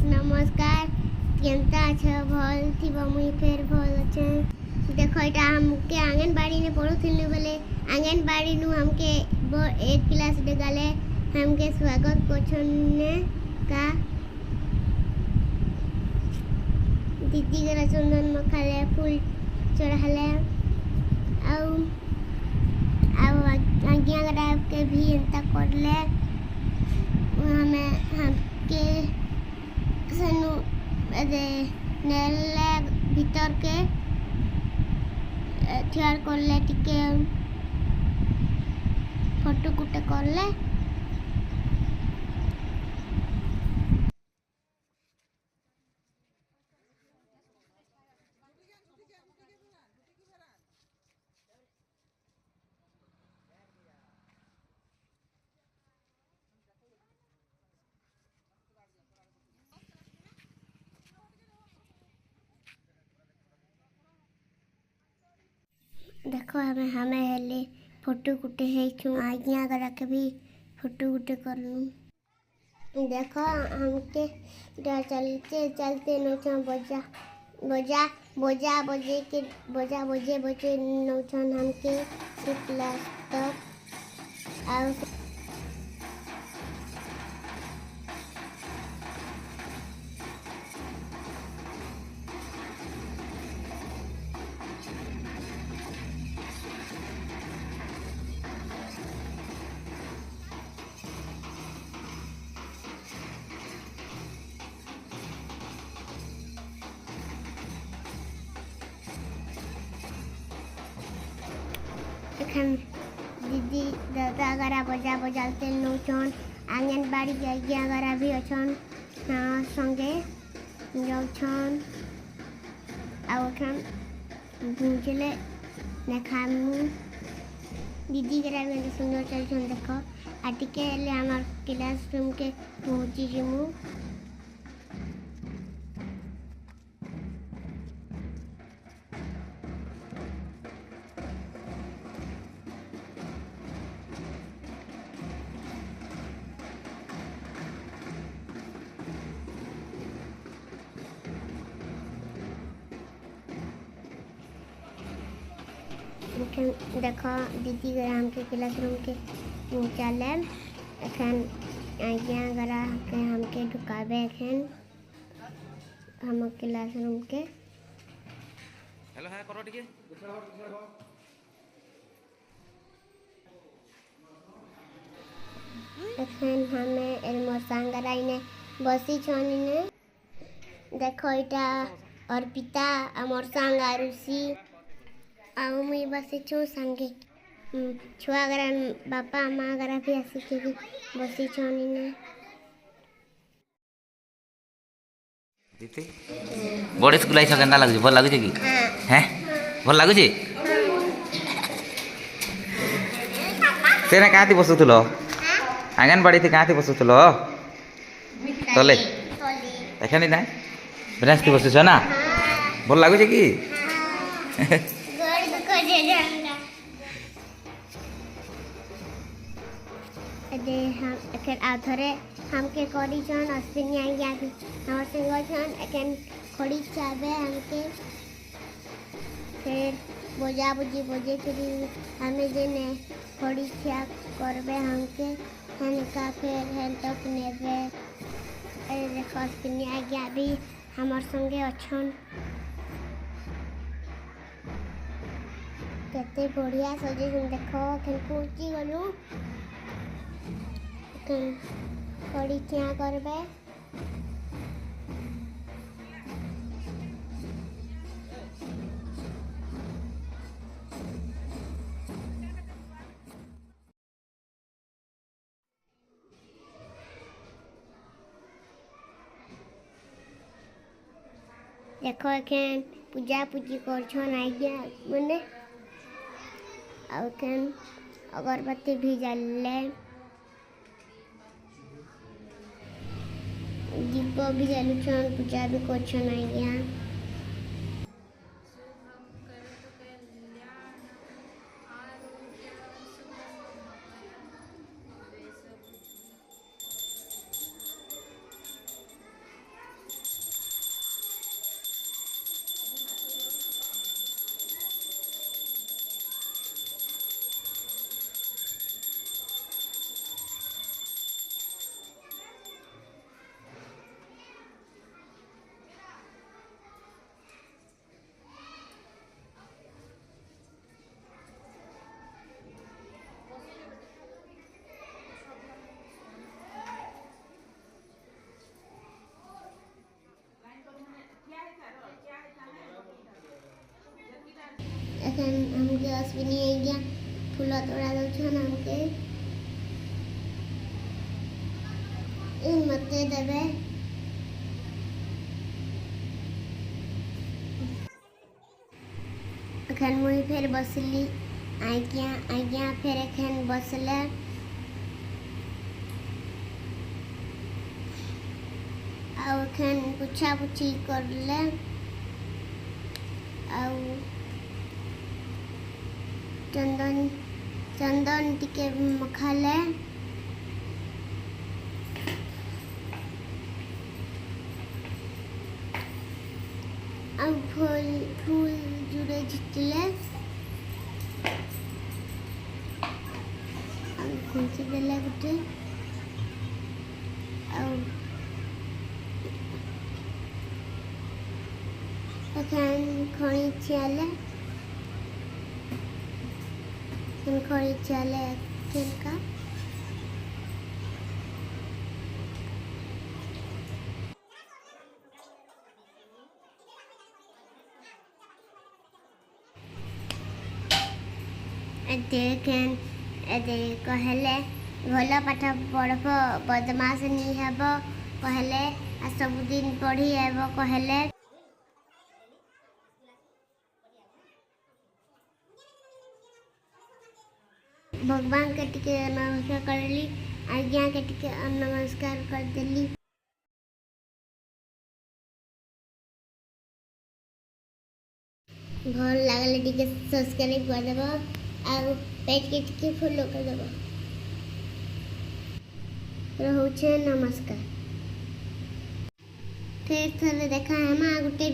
नमस्कार केनता छ भल थी मुई फेर भल अच्छे देखो इटा हमके आंगनबाड़ी ने पढ़ुथिलु बोले आंगनबाड़ी नु हमके एक क्लास डेगाले हमके स्वागत कोछन ने का दीदी गरा चंदन मखाले फूल चढ़ाले आउ आज्ञा गरा के भी एंता करले हमें हमके सनु नेले भीतर के ठियार करले टिके फोटो कुटे करले देखो हमें हेले फोटो कुटे है क्यों आज्ञा करा के भी फोटो कुटे कर लूँ देखो हमके चलते चलते नौचन बजे नौचन हमके क्लास तक आउ दीदी दादा गरा बजाते नौचन आंगनबाड़ी आज्ञा गरा भी अच्छन संगे नौचन आउखन बुझले देखामु दीदी गरा भी सुंदर चलछन देखो आटिके ले हमार क्लासरूम के पहुंची जिमु देखो दीदी गरा हमके क्लासरूम के चले एखन आज्ञा गरा के हमके ढुकाबे एखन हम क्लासरूम के हेलो है करो टिके एखन हमें एलमो संगरा इने बसी छनी ने देखो इटा अर्पिता अमर संग आरुषि आउ मुई बसी छु संगे छुआ गरा बापा माँ गरा भी आसी के बसी छनी ने दीदी बड़े स्कूल आइछ केनता लागुଛି ଭଲ ଲାଗୁଛି କି हैं ଭଲ ଲାଗୁଛି तेरे काती बसुथलो आंगनबाड़ी थी काती बसुथलो तले देखनी ना ब्रेंच थी बसुछ ना ଭଲ ଲାଗୁଛି କି हम एखन आधरे हमके करी छन अश्विनी आज्ञा भी हमर संग छन एखन खड़ी चाबे हमके फिर बजे करी हमें जेने खड़ी छा करबे हमके हनका फिर हेल्प नेबे देखो अश्विनी आज्ञा भी हमर संगे अछन केते बढ़िया सजे देखो एखन पहुंची गलु खड़ी क्या करबे देखो एखन पूजा पूजी करछन आज्ञा मने आउखन अगरबत्ती भी जलले दीप भी जलुछन पूजा भी करछन आज्ञा अश्विनी आज्ञा फूल तोड़ा दौन हमके मत देवे एखन मुई फिर बसली आज्ञा आज्ञा फिर एखन बसले आउ एखन पुछा पुछी करले आउ चंदन चंदन टिके मखाले आउ फूल फूल जुड़े जितले आउ खुंची देले गुटे आउ एखन खड़ी छियाले खड़ी छियाले खेलका देखें कहले भल पाठ पढ़ब बदमाश नहीं हेब कहले आ सबुदिन पढ़ी हेब कहले भगवान के टिके नमस्कार करली आज्ञा के टिके नमस्कार कर देली भल लागले टिके सब्सक्राइब कर देबो और पेज के टिके फॉलो कर देबो रहउछे नमस्कार फिर थोड़े देखा हम गुटे